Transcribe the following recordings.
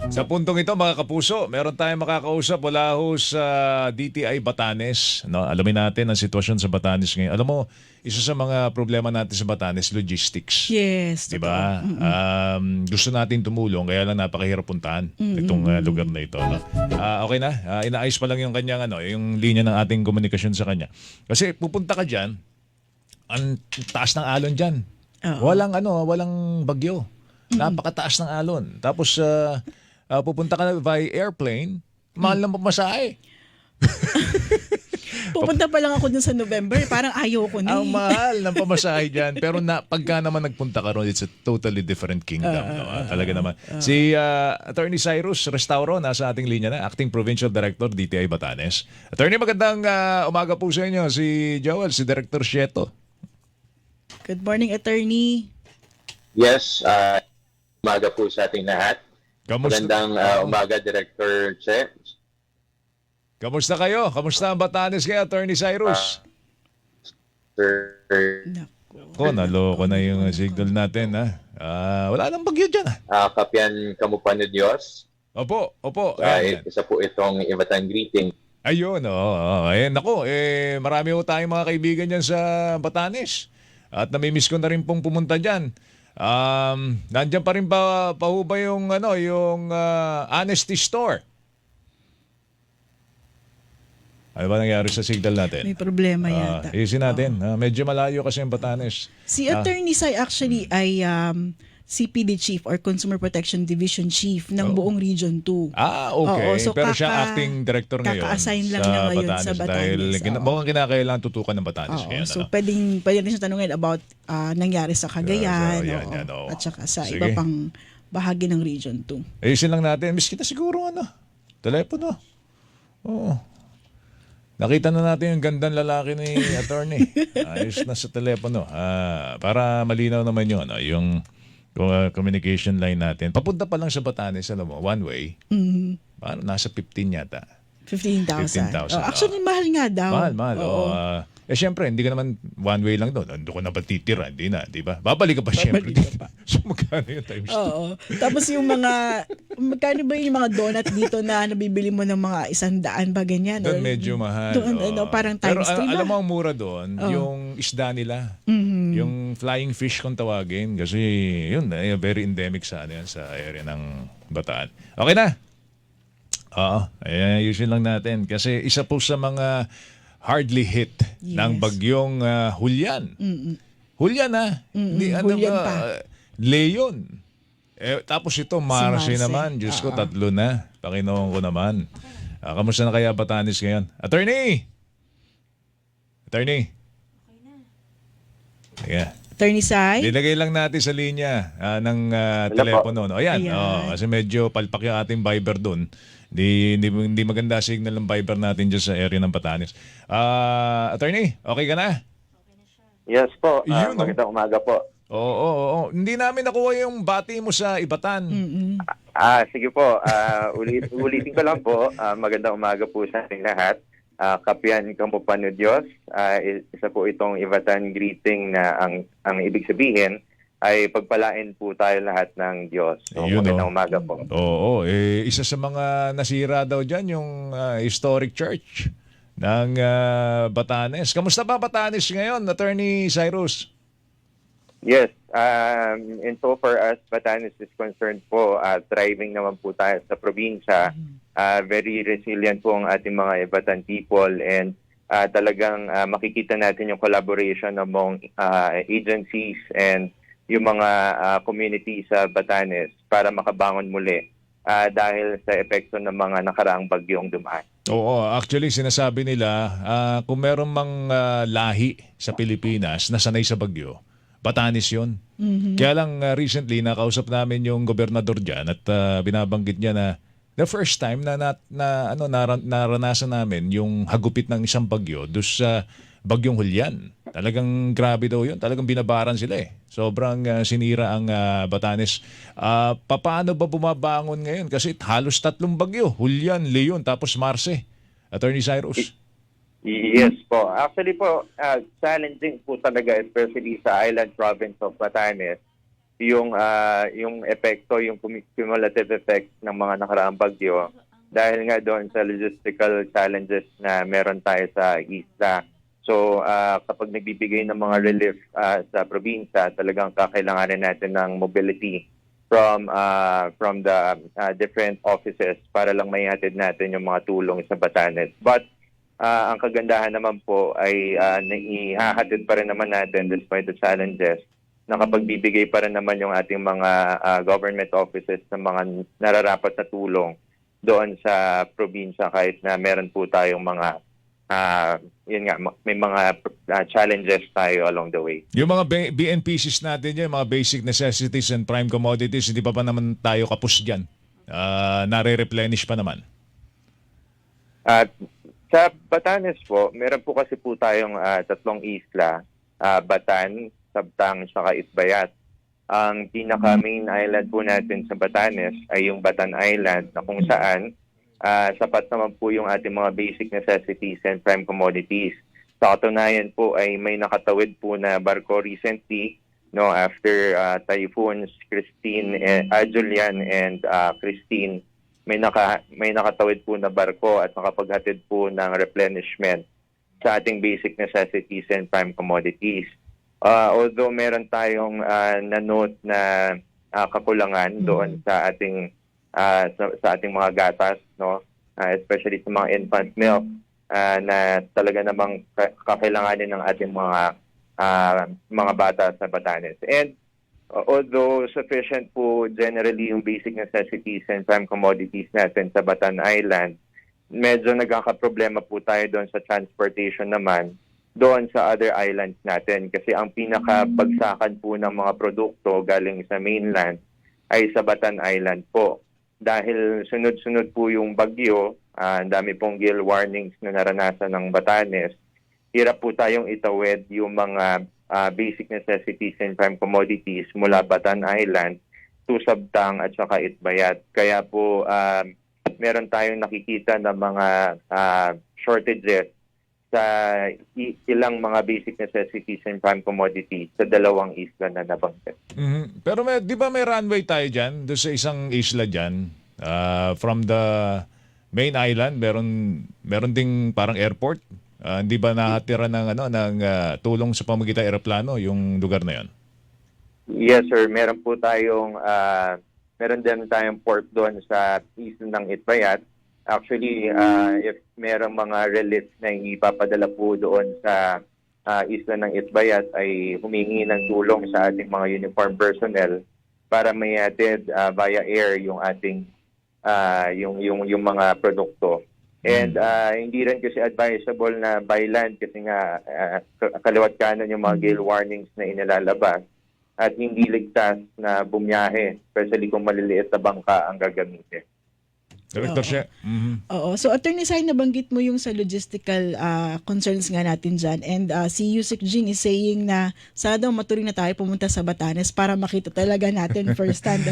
Sa puntong ito mga kapuso, meron tayong makakausap mula ho sa DTI Batanes. No, alamin natin ang sitwasyon sa Batanes ngayon. Alam mo, isa sa mga problema natin sa Batanes, logistics. Yes, Di totoo. ba? Gusto natin tumulong, kaya lang napakahirap puntahan itong lugar na ito. No? Okay na, inaayos pa lang yung kanyang yung linya ng ating komunikasyon sa kanya. Kasi pupunta ka dyan, ang taas ng alon dyan. Oo. Walang bagyo. Napakataas ng alon. Tapos pupunta ka na by airplane, mahal ng pamasahe. Pupunta pa lang ako dun sa November, parang ayaw ko na Ang mahal ng pamasahe dyan. Pero pagka naman nagpunta ka ron, it's a totally different kingdom. Talaga naman. Si Attorney Cyrus Restauro, nasa ating linya na, Acting Provincial Director, DTI Batanes. Attorney, magandang umaga po sa inyo. Si Joel, si Director Sieto. Good morning, attorney. Yes, umaga po sa ating lahat. Magandang umaga, Director Che. Kamusta kayo? Kamusta ang Batanes kaya, Attorney Cyrus? Sir, Naloko na yung signal natin, ha? Wala nang bagyo dyan, ha? Kapian Kamupan ni Diyos. Opo. Ayan. Isa po itong Ivatan Greeting. Ayun, Ayan, ako, marami ho tayong mga kaibigan dyan sa Batanes. At namimiss ko na rin pong pumunta dyan. Nandyan pa rin ba yung Honesty Store? Ano ba nangyari sa signal natin? May problema yata. Isin natin. Medyo malayo kasi ang Batanes. Si Attorney Sai actually ay CPD Chief or Consumer Protection Division Chief ng buong Region 2. Okay. Oo, so pero siya acting director ngayon kaka-assign lang niya ngayon sa Batanes. Dahil mukhang kinakailangan tutukan ng Batanes ngayon. So pwede rin siya tanungin about nangyari sa Cagayan yan, at saka sa Sige. iba pang bahagi ng Region 2. Ayusin lang natin. Miss kita siguro telepono. Oo. Nakita na natin yung gandang lalaki ni attorney. Ayos na sa telepono. Para malinaw naman yun. Yung communication line natin. Papunta pa lang sa Batanes, alam mo, one way. Parang nasa 15 yata. 15,000. 15,000, Actually, mahal nga daw. Mahal. Oo. Siyempre, hindi ka naman one way lang doon. Doon ka na ba titira? Hindi na, di ba? Babalik ka pa siyempre. Babalik ka pa. So, magkano yung times 2? Oo. Tapos yung magkano ba yung mga donut dito na nabibili mo ng mga 100 ba ganyan? Doon medyo mahal. Doon, parang times 2 na. Alam mo ang mura doon, yung isda nila. Yung flying fish kung tawagin. Kasi yun, very endemic sa area ng Bataan. Okay na. Ayusin lang natin. Kasi isa po sa mga hardly hit ng bagyong Hulyan. Hulyan Hulyan pa. Leon. Tapos ito, Marcy Marcy. naman. Diyos ko, 3 na. Panginoon ko naman. Kamusta na kaya Batanes ngayon? Attorney! Okay na. Yeah. Attorney Sai? Dilagay lang natin sa linya ng telepono. Ayan. Kasi medyo palpak yung ating Viber doon. Hindi maganda signal ng Viber natin dyan sa area ng Batanes. Attorney, okay ka na? Yes po, Yun, magandang umaga po. Oo. Hindi namin nakuha yung bati mo sa Ibatan. Sige po, ulitin ko lang po. Magandang umaga po sa ating lahat. Kapian Kamupan ni Diyos. Isa po itong Ivatan Greeting na ang ibig sabihin ay pagpalain po tayo lahat ng Diyos. So, magandang umaga po. Oo. Isa sa mga nasira daw dyan yung historic church ng Batanes. Kamusta ba Batanes ngayon, Attorney Cyrus? Yes, and so far as Batanes is concerned po, thriving naman po tayo sa probinsya. Very resilient po ang ating mga Ivatan people and talagang makikita natin yung collaboration among agencies and yung mga community sa Batanes para makabangon muli dahil sa epekto ng mga nakaraang bagyong dumaan. Oo, actually sinasabi nila kung meron mang lahi sa Pilipinas na sanay sa bagyo, Batanes yun. Kaya lang recently nakausap namin yung gobernador dyan at binabanggit niya na the first time na naranasan namin yung hagupit ng isang bagyo doon sa bagyong Hulyan. Talagang grabe daw yun. Talagang binabaran sila Sobrang sinira ang Batanes. Paano ba bumabangon ngayon? Kasi halos 3 bagyo. Hulyan, Leon, tapos Marce. Attorney Cyrus. Yes po. Actually po, challenging po talaga especially sa island province of Batanes yung epekto, yung cumulative effect ng mga nakaraang bagyo dahil nga doon sa logistical challenges na meron tayo sa isla. So kapag nagbibigay ng mga relief sa probinsya, talagang kakailanganin natin ng mobility from the different offices para lang maihatid natin yung mga tulong sa Batanes. But ang kagandahan naman po ay naihahatid pa rin naman natin despite the challenges, nakapagbibigay pa rin naman yung ating mga government offices ng mga nararapat na tulong doon sa probinsya kahit na meron po tayong mga yun nga, may mga challenges tayo along the way. Yung mga BNPCs natin yung mga basic necessities and prime commodities, hindi pa naman tayo kapos dyan. Nare-replenish pa naman. At sa Batanes po, meron po kasi po tayong tatlong isla, Batan, Sabtang, saka Itbayat. Ang pinaka-main island po natin sa Batanes ay yung Batan Island na kung saan sapat naman po yung ating mga basic necessities and prime commodities. Sa katunayan po ay may nakatawid po na barko recently, no, after typhoons Julian and Christine. May nakatawid po na barko at nakapaghatid po ng replenishment sa ating basic necessities and prime commodities. Although meron tayong na-note na kakulangan doon sa ating mga gatas, no, especially sa mga infant milk na talaga namang kakailanganin ng ating mga bata sa Batanes. And although sufficient po generally yung basic necessities and prime commodities natin sa Batan Island, medyo nagkakaproblema po tayo doon sa transportation naman doon sa other islands natin. Kasi ang pinakabagsakan po ng mga produkto galing sa mainland ay sa Batan Island po. Dahil sunod-sunod po yung bagyo, ang dami pong gale warnings na naranasan ng Batanes, hirap po tayong itawid yung mga basic necessities and prime commodities mula Batan Island to Sabtang at saka Itbayat. Kaya po meron tayong nakikita na mga shortages sa ilang mga basic necessities and prime commodities sa dalawang isla na nabanggit. Mhm. Pero di ba may runway tayo dyan, doon sa isang isla dyan, from the main island, meron ding parang airport. Hindi ba nahatira ng tulong sa pamamagitan ng eroplano yung lugar na yon? Yes sir, meron din tayong port doon sa isla ng Itbayat. Actually, if merong mga relief na ipapadala po doon sa isla ng Itbayat ay humingi ng tulong sa ating mga uniform personnel para may atid via air yung ating yung mga produkto. And hindi rin kasi advisable na by land kasi nga kaliwat kanan yung mga gale warnings na inilalabas at hindi ligtas na bumiyahe, especially kung maliliit na bangka ang gagamitin. Director siya. Oo. So, Attorney Sai, nabanggit mo yung sa logistical concerns nga natin dyan. And si Yusek Jing is saying na sana daw maturing na tayo pumunta sa Batanes para makita talaga natin first hand.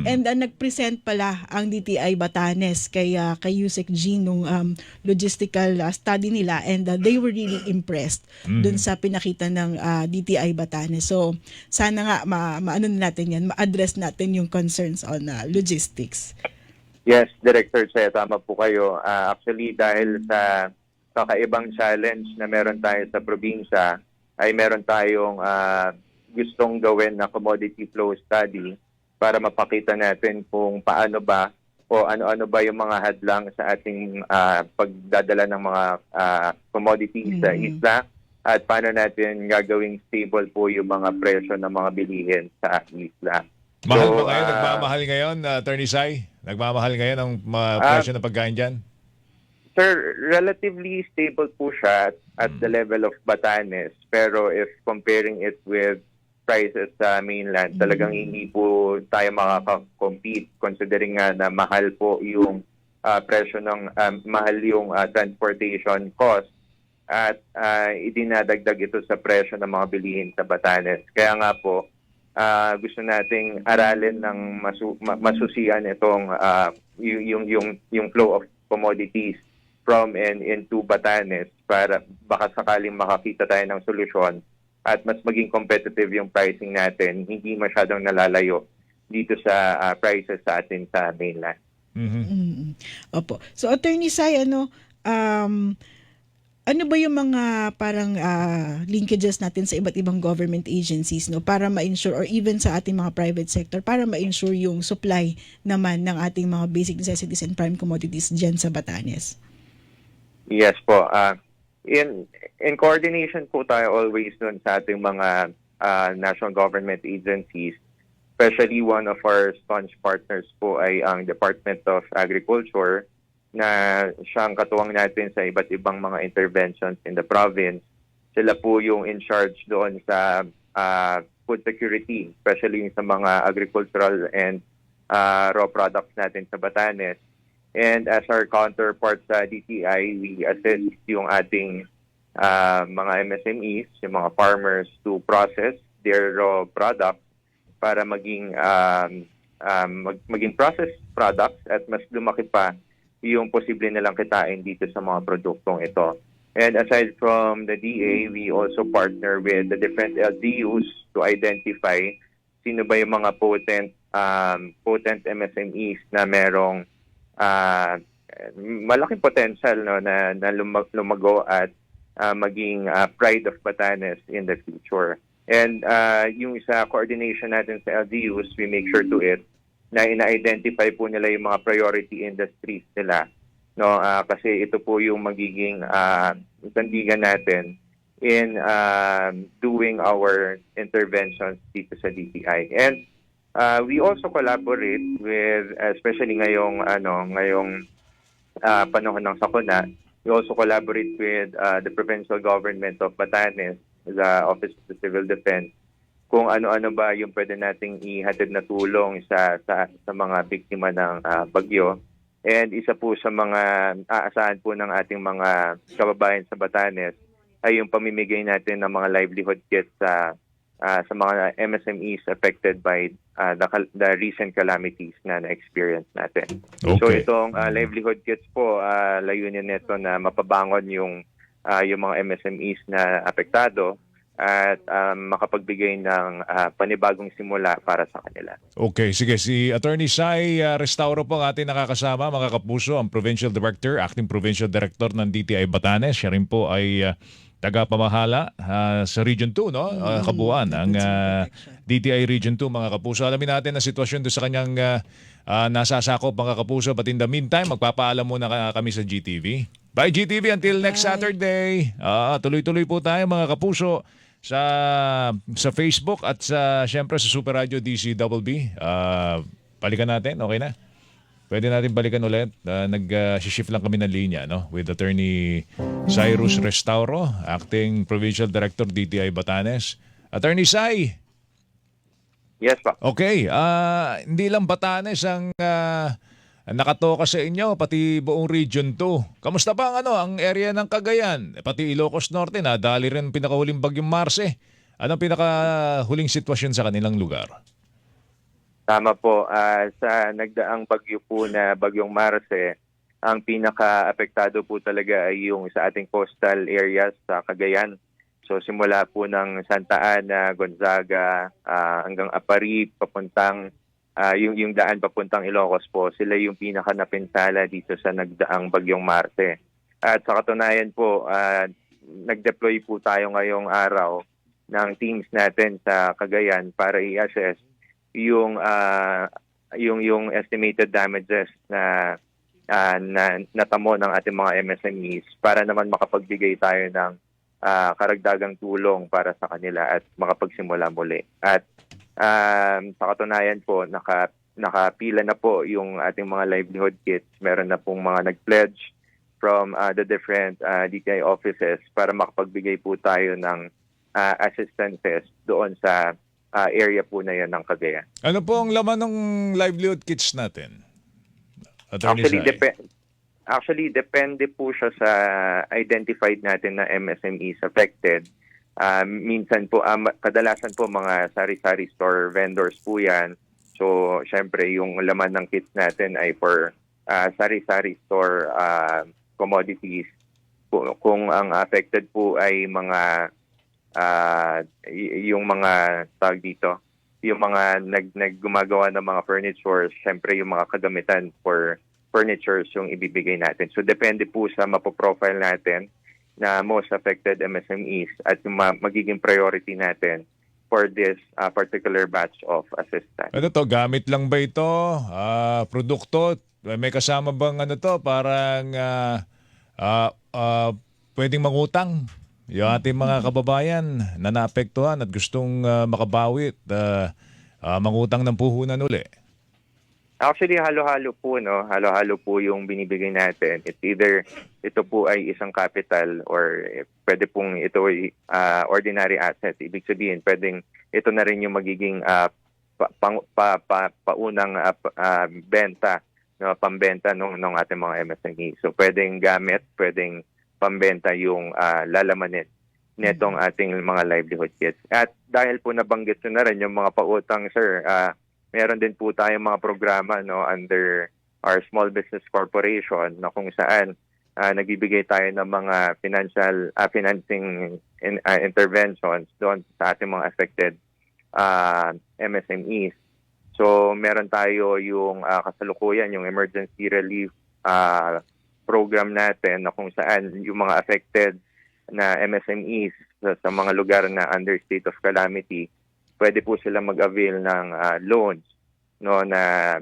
And nag-present pala ang DTI Batanes kay Yusek Jing nung logistical study nila. And they were really impressed dun sa pinakita ng DTI Batanes. So, sana nga maano natin yan, ma-address natin yung concerns on logistics. Yes, Director Che, tama po kayo. Actually, dahil sa kakaibang challenge na meron tayo sa probinsya, ay meron tayong gustong gawin na commodity flow study para mapakita natin kung paano ba o ano-ano ba yung mga hadlang sa ating pagdadala ng mga commodities sa isla at paano natin gagawing stable po yung mga presyo ng mga bilihin sa isla. Mahal ba ngayon? Nagmamahal ngayon, Attorney Sai? Nagmamahal ngayon ang presyo ng pagkain dyan? Sir, relatively stable po siya at the level of Batanes. Pero if comparing it with prices sa mainland, talagang hindi po tayo makaka-compete considering nga na mahal po yung presyo ng mahal yung transportation cost at idinadagdag ito sa presyo ng mga bilihin sa Batanes. Kaya nga po, gusto nating aralin ng masusian itong yung flow of commodities from and into Batanes para baka sakaling makakita tayo ng solusyon at mas maging competitive yung pricing natin, hindi masyadong nalalayo dito sa prices sa atin sa mainland. Mm. Opo. So Attorney Sai, ano ba yung mga parang linkages natin sa iba't ibang government agencies, no, para ma-ensure, or even sa ating mga private sector, para ma-ensure yung supply naman ng ating mga basic necessities and prime commodities dyan sa Batanes? Yes po. In coordination po tayo always dun sa ating mga national government agencies, especially one of our staunch partners po ay ang Department of Agriculture, na siyang katuwang natin sa iba't ibang mga interventions in the province. Sila po yung in charge doon sa food security, especially sa mga agricultural and raw products natin sa Batanes. And as our counterpart sa DTI, we assist yung ating mga MSMEs, yung mga farmers, to process their raw products para maging processed products at mas lumaki pa yung posible nilang kitain dito sa mga produktong ito. And aside from the DA, we also partner with the different LGUs to identify sino ba yung mga potent MSMEs na merong malaking potential, no, na lumago at maging pride of Batanes in the future. And yung sa coordination natin sa LGUs, we make sure to it na ina-identify po nila yung mga priority industries nila, no, kasi ito po yung magiging sandigan natin in doing our interventions dito sa DTI. And we also collaborate with, especially ngayong panahon ng sakuna, we also collaborate with the provincial government of Batanes, the Office of the Civil Defense, kung ano-ano ba yung pwede nating ihatid na tulong sa mga biktima ng bagyo. And isa po sa mga aasahan po ng ating mga kababayan sa Batanes ay yung pamimigay natin ng mga livelihood kits sa mga MSMEs affected by the recent calamities na na-experience natin. Okay. So itong livelihood kits po, layunin nito na mapabangon yung mga MSMEs na apektado at makapagbigay ng panibagong simula para sa kanila. Okay, sige. Si Attorney Sai Restauro po ang ating nakakasama, mga kapuso, ang Provincial Director, Acting Provincial Director ng DTI Batanes. Siya rin po ay tagapamahala sa Region 2, no? Kabuuan ang DTI Region 2, mga kapuso. Alamin natin ang sitwasyon doon sa kanyang nasasakop, mga kapuso. But in the meantime, magpapaalam muna kami sa GTV. Bye GTV until next Saturday. Tuloy-tuloy po tayo, mga kapuso, sa Facebook at syempre sa Super Radio DCWB. Balikan natin, okay na? Pwede natin balikan ulit. Nag-shift lang kami ng linya, no? With Attorney Cyrus Restauro, Acting Provincial Director DTI Batanes. Attorney Sai. Yes, pa. Okay, hindi lang Batanes ang nakatoka sa inyo, pati buong Region 2. Kamusta ba ang area ng Cagayan? Pati Ilocos Norte, nadali rin pinakahuling bagyong Marce. Anong pinakahuling sitwasyon sa kanilang lugar? Tama po. Sa nagdaang bagyo po na bagyong Marce, ang pinaka-apektado po talaga ay yung sa ating coastal areas sa Cagayan. So simula po ng Santa Ana, Gonzaga, hanggang Aparib, papuntang yung daan papuntang Ilocos po, sila yung pinaka-napinsala dito sa nagdaang bagyong Marce. At sa katunayan po, nag-deploy po tayo ngayong araw ng teams natin sa Cagayan para i-assess yung estimated damages na natamo ng ating mga MSMEs para naman makapagbigay tayo ng karagdagang tulong para sa kanila at makapagsimula muli. At sa katunayan po, nakapila na po yung ating mga livelihood kits. Meron na pong mga nag-pledge from the different DTI offices para makapagbigay po tayo ng assistances doon sa area po na yan ng Cagayan. Ano po ang laman ng livelihood kits natin? Actually, depende po siya sa identified natin na MSMEs affected. Minsan po, kadalasan po mga sari-sari store vendors po yan. So, syempre, yung laman ng kits natin ay for sari-sari store commodities. Kung ang affected po ay mga yung mga tawag dito, yung mga naggumagawa ng mga furniture, syempre yung mga kagamitan for furnitures yung ibibigay natin. So depende po sa mapoprofile natin na most affected MSMEs at yung magiging priority natin for this particular batch of assistance. Ano to, gamit lang ba ito? Produkto? May kasama bang ano to? Parang pwedeng mangutang yung ating mga kababayan na naapektuhan at gustong makabawit, mangutang ng puhunan uli. Actually, halo-halo po, no? Halo-halo po yung binibigay natin. It's either ito po ay isang capital or pwede pong ito ay ordinary asset. Ibig sabihin, pwedeng ito na rin yung magiging paunang benta, no? Pambenta ng ating mga MSME. So pwedeng gamit, pwedeng pambenta yung lalamanin netong ating mga livelihood kits. At dahil po nabanggit ko na rin yung mga pautang, sir, meron din po tayong mga programa, no, under our Small Business Corporation na kung saan nagbibigay tayo ng mga financing interventions doon sa ating mga affected MSMEs. So meron tayo yung kasalukuyan, yung emergency relief program natin na kung saan yung mga affected na MSMEs sa mga lugar na under state of calamity, pwede po sila mag-avail ng loans, no, na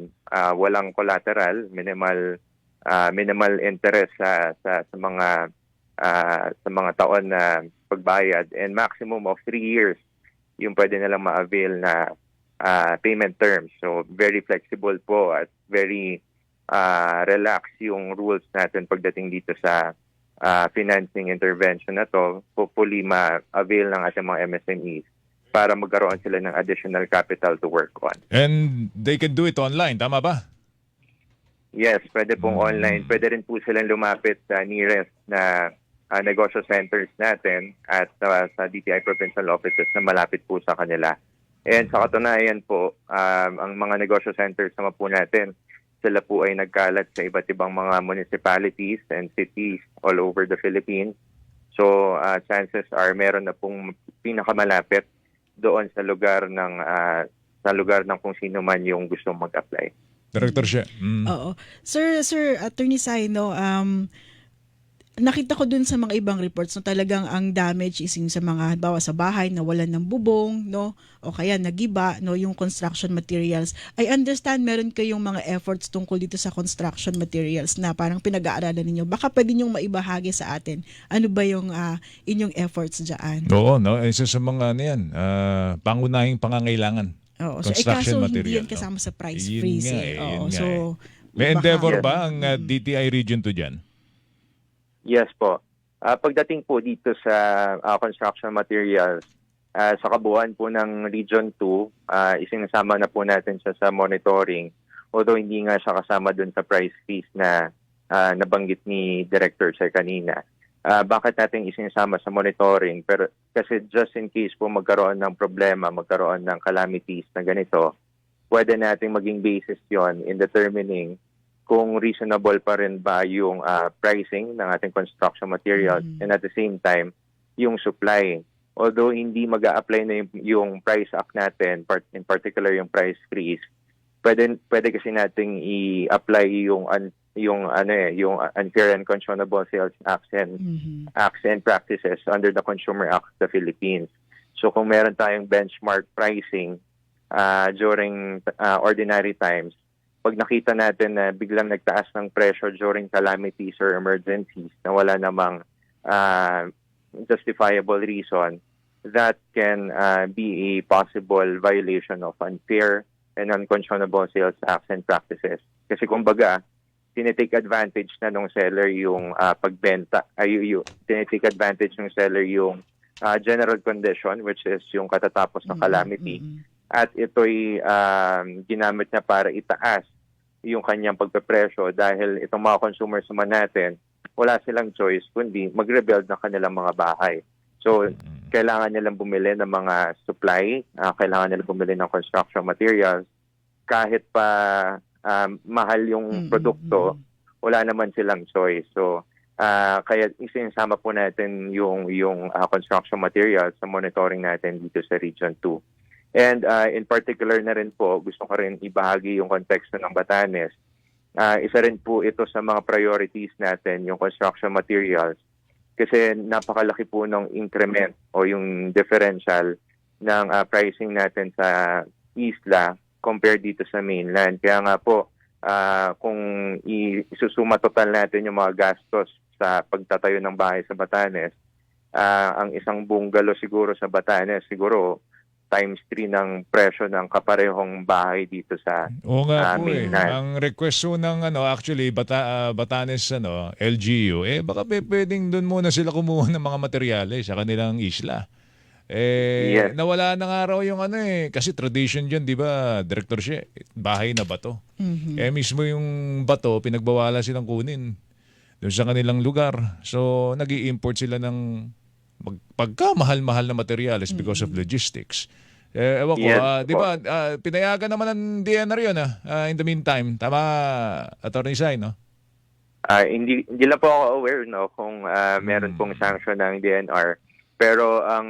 walang collateral, minimal interest sa mga taon na pagbayad, and maximum of 3 years yung pwede nilang ma-avail na payment terms. So very flexible po at very relaxed yung rules natin pagdating dito sa financing intervention na to. Hopefully ma-avail ng ating mga MSMEs para magkaroon sila ng additional capital to work on. And they can do it online, tama ba? Yes, pwede pong online. Pwede rin po silang lumapit sa nearest na negosyo centers natin at sa DTI provincial offices na malapit po sa kanila. And sa katunayan po, ang mga negosyo centers naman po natin, sila po ay nagkalat sa iba't ibang mga municipalities and cities all over the Philippines. So chances are meron na pong pinakamalapit doon sa lugar ng kung sino man yung gustong mag-apply. Director siya. Oo. Sir Attorney Saino, nakita ko dun sa mga ibang reports no talagang ang damage is yung sa mga halimbawa sa bahay na wala ng bubong, no, o kaya nagiba, no, yung construction materials. I understand meron kayong mga efforts tungkol dito sa construction materials na parang pinag-aaralan ninyo. Baka pwede niyong maibahagi sa atin. Ano ba yung inyong efforts diyan? Oo, no, isa sa mga pangunahing pangangailangan. Oo, so Construction kaso material, hindi yan no? kasama sa price Yun freeze. nga eh, Oo, yun nga so May baka- endeavor ba ang DTI Region 2 dyan? Yes po. Pagdating po dito sa construction materials, sa kabuuan po ng Region 2, isinasama na po natin siya sa monitoring. Although hindi nga siya kasama dun sa price freeze na nabanggit ni Director Sir kanina. Bakit natin isinasama sa monitoring? Pero kasi just in case po magkaroon ng problema, magkaroon ng calamities na ganito, pwede nating maging basis yon in determining kung reasonable pa rin ba yung pricing ng ating construction materials and at the same time, yung supply. Although hindi mag-a-apply na yung price act natin, in particular yung price freeze, pwede kasi nating i-apply yung unfair and conscionable sales acts and practices under the Consumer Act of the Philippines. So kung meron tayong benchmark pricing during ordinary times, pag nakita natin na biglang nagtaas ng presyo during calamities or emergencies na wala namang justifiable reason, that can be a possible violation of unfair and unconscionable sales acts and practices. Kasi kumbaga, tinitake advantage na nung seller yung pagbenta, tinitake advantage ng seller yung general condition, which is yung katatapos ng calamity. At ito'y ginamit niya para itaas yung kanyang pagpepresyo dahil itong mga consumers naman natin, wala silang choice kundi mag-rebuild ng kanilang mga bahay. So, kailangan nilang bumili ng mga supply, kailangan nilang bumili ng construction materials. Kahit pa mahal yung produkto, wala naman silang choice. So, Kaya isinsama po natin yung construction materials sa monitoring natin dito sa Region 2. And in particular na rin po, gusto ko rin ibahagi yung konteksto ng Batanes. Isa rin po ito sa mga priorities natin, yung construction materials. Kasi napakalaki po ng increment o yung differential ng pricing natin sa isla compared dito sa mainland. Kaya nga po, kung isusuma total natin yung mga gastos sa pagtatayo ng bahay sa Batanes, ang isang bungalow siguro sa Batanes, siguro times 3 ng presyo ng kaparehong bahay dito sa Oo nga po eh. mainland. Ang request po ng actually Batanes LGU baka pwedeng doon muna sila kumuha ng mga materyales sa kanilang isla. Yes. Nawala na nga raw yung kasi tradition diyan, 'di ba, Director She, bahay na bato. Mismo yung bato pinagbawalan silang kunin doon sa kanilang lugar. So nag-i-import sila ng pagkamahal-mahal na materyales because of logistics. Ewan ko, Yes, di ba, pinayagan naman ng DNR yun in the meantime. Tama, Attorney Sai, no? Hindi lang po ako aware no kung meron pong sanction ng DNR. Pero ang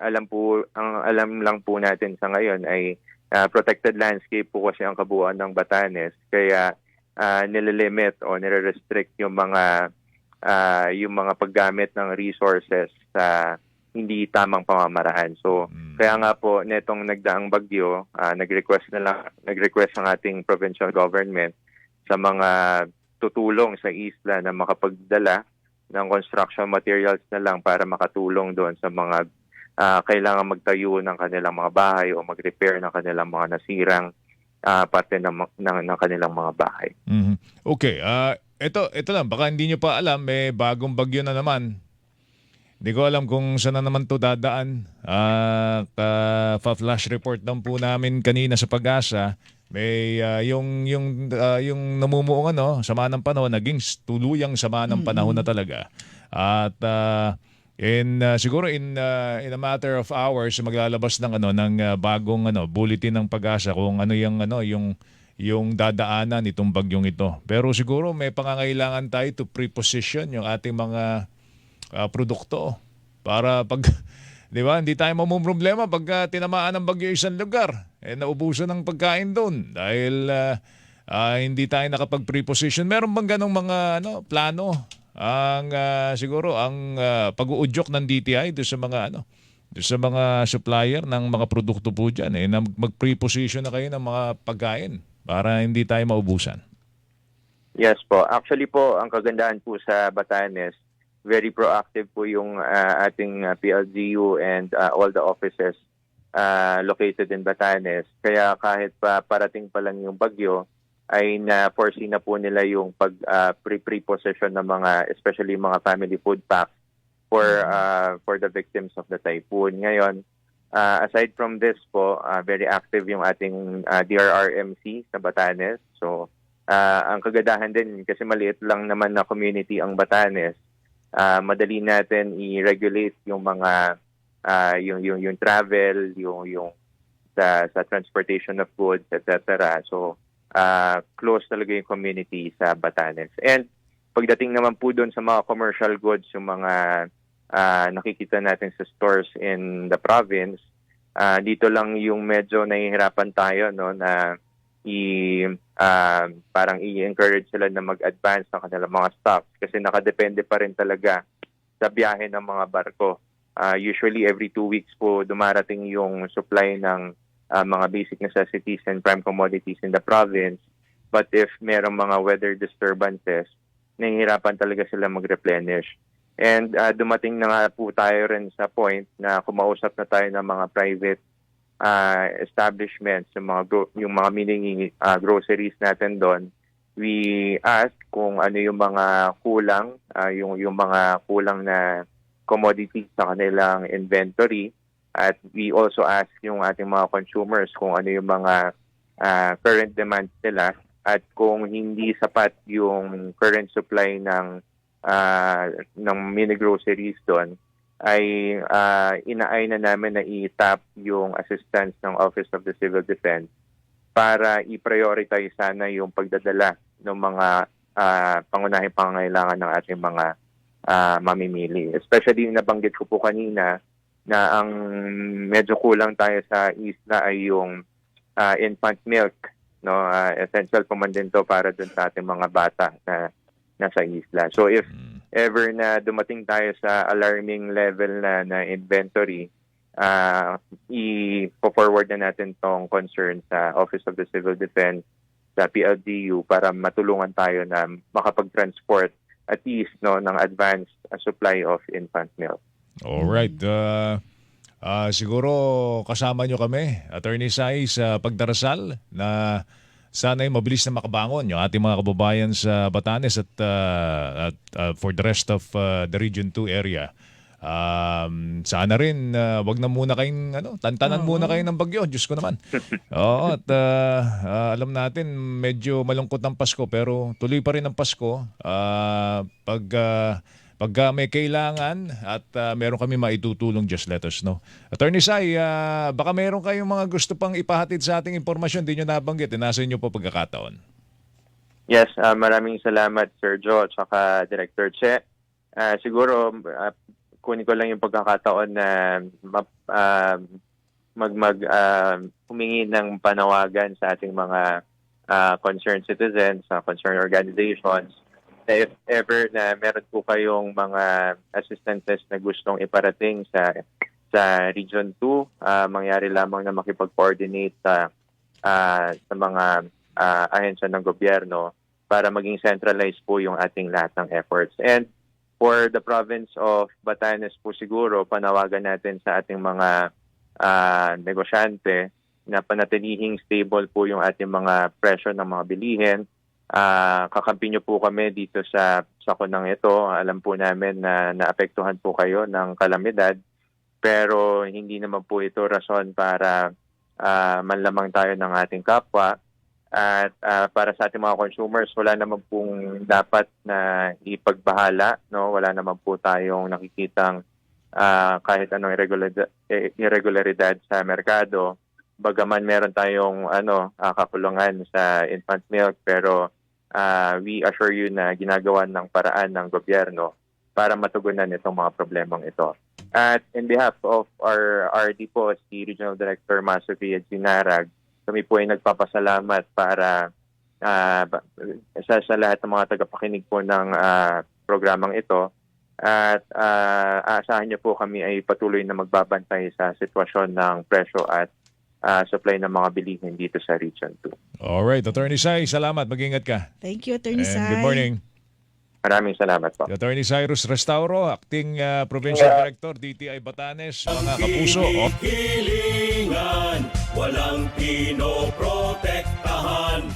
alam lang po natin sa ngayon ay protected landscape po kasi ang kabuuan ng Batanes. Kaya nililimit o nire-restrict yung mga paggamit ng resources sa hindi tamang pamamaraan. So, kaya nga po netong nagdaang bagyo, nag-request ang ating provincial government sa mga tutulong sa isla na makapagdala ng construction materials na lang para makatulong doon sa mga kailangan magtayo ng kanilang mga bahay o mag-repair ng kanilang mga nasirang parte ng kanilang mga bahay. Mhm. Okay, ito lang, baka hindi nyo pa alam, may bagong bagyo na naman. Hindi ko alam kung saan na naman to dadaan. Pa-flash report lang po namin kanina sa Pag-asa. May yung namumuong sama ng panahon, naging tuluyang sama ng panahon na talaga. At siguro in a matter of hours maglalabas ng bagong bulletin ng Pag-asa kung yung dadaanan itong bagyong ito. Pero siguro may pangangailangan tayo to preposition yung ating mga produkto para pag di ba, hindi tayo mamumroblema pag tinamaan ng bagyo isang lugar, naubusan ng pagkain doon dahil hindi tayo nakapag-preposition. Meron bang ganong mga plano ang siguro ang pag-uudyok ng DTI doon sa mga supplier ng mga produkto po diyan na mag-preposition na kayo ng mga pagkain para hindi tayo maubusan? Yes po. Actually po, ang kagandahan po sa Batanes, very proactive po yung ating PLGU and all the offices located in Batanes. Kaya kahit parating pa lang yung bagyo, ay na-foresee na po nila yung pre-possession ng mga, especially mga family food packs for the victims of the typhoon. Ngayon, aside from this po, very active yung ating DRRMC sa Batanes. So, ang kagandahan din, kasi maliit lang naman na community ang Batanes, madali natin i-regulate yung mga yung travel, yung sa transportation of goods, etc. So close talaga yung community sa Batanes. And pagdating naman po doon sa mga commercial goods, yung mga nakikita natin sa stores in the province, dito lang yung medyo nahihirapan tayo na parang i-encourage sila na mag-advance ng kanilang mga stocks kasi nakadepende pa rin talaga sa biyahe ng mga barko. Usually every 2 weeks po dumarating yung supply ng mga basic necessities and prime commodities in the province. But if merong mga weather disturbances, nahihirapan talaga sila mag-replenish. And dumating na nga po tayo rin sa point na kumausap na tayo ng mga private establishments, yung mga mini groceries natin doon. We ask kung ano yung mga kulang, yung mga kulang na commodities sa kanilang inventory, at we also ask yung ating mga consumers kung ano yung mga current demands nila, at kung hindi sapat yung current supply ng mini groceries doon, ay inaay na namin na i-tap yung assistance ng Office of the Civil Defense para i-prioritize sana yung pagdadala ng mga pangunahing pangangailangan ng ating mga mamimili. Especially yung nabanggit ko po kanina na ang medyo kulang tayo sa isla ay yung infant milk. No, essential po man din to para dun sa ating mga bata na nasa isla. So if ever na dumating tayo sa alarming level na inventory, i-forward na natin tong concern sa Office of the Civil Defense, sa PLDU, para matulungan tayo na makapag-transport at least ng advanced supply of infant milk. Alright. Siguro kasama nyo kami, Attorney Sai, sa pagdarasal na sana'y mabilis na makabangon yung ating mga kababayan sa Batanes at for the rest of the Region 2 area. Sana rin wag na muna kayong tantanan muna kayo ng bagyo. Diyos ko naman. Oo, at alam natin medyo malungkot ang Pasko pero tuloy pa rin ang Pasko. Pagka may kailangan at meron kami maitutulong, just let us know. Attorney Sai, baka meron kayong mga gusto pang ipahatid sa ating impormasyon, di nyo nabanggit. Nasa inyo po pagkakataon. Yes, maraming salamat Sir Joe at saka Director Che. Siguro kunin ko lang yung pagkakataon na humingi ng panawagan sa ating mga concerned citizens, concerned organizations, na if ever na meron po kayong mga assistances na gustong iparating sa Region 2, mangyari lamang na makipag-coordinate sa mga ahensya ng gobyerno para maging centralized po yung ating lahat ng efforts. And for the province of Batanes po siguro, panawagan natin sa ating mga negosyante na panatilihing stable po yung ating mga presyo ng mga bilihin. Kakampi nyo po kami dito sa sakonang ito. Alam po namin na naapektuhan po kayo ng kalamidad, pero hindi naman po ito rason para manlamang tayo ng ating kapwa. At para sa ating mga consumers, wala naman pong dapat na ipagbahala, no? Wala naman po tayong nakikitang kahit anong irregularidad sa merkado. Bagaman meron tayong kakulangan sa infant milk, pero we assure you na ginagawa ng paraan ng gobyerno para matugunan itong mga problemang ito. At in behalf of our RD po, si Regional Director Masofi Ginarag, kami po ay nagpapasalamat para sa lahat ng mga tagapakinig po ng programang ito. At aasahan niyo po kami ay patuloy na magbabantay sa sitwasyon ng presyo at supply ng mga bilihin dito sa Region 2. Alright, Attorney Sai, salamat. Mag-ingat ka. Thank you, Attorney And Sai. good morning. Maraming salamat po. Attorney Cyrus Restauro, Acting Provincial Director, DTI Batanes, mga kapuso. Hilingan, walang pinoprotektahan.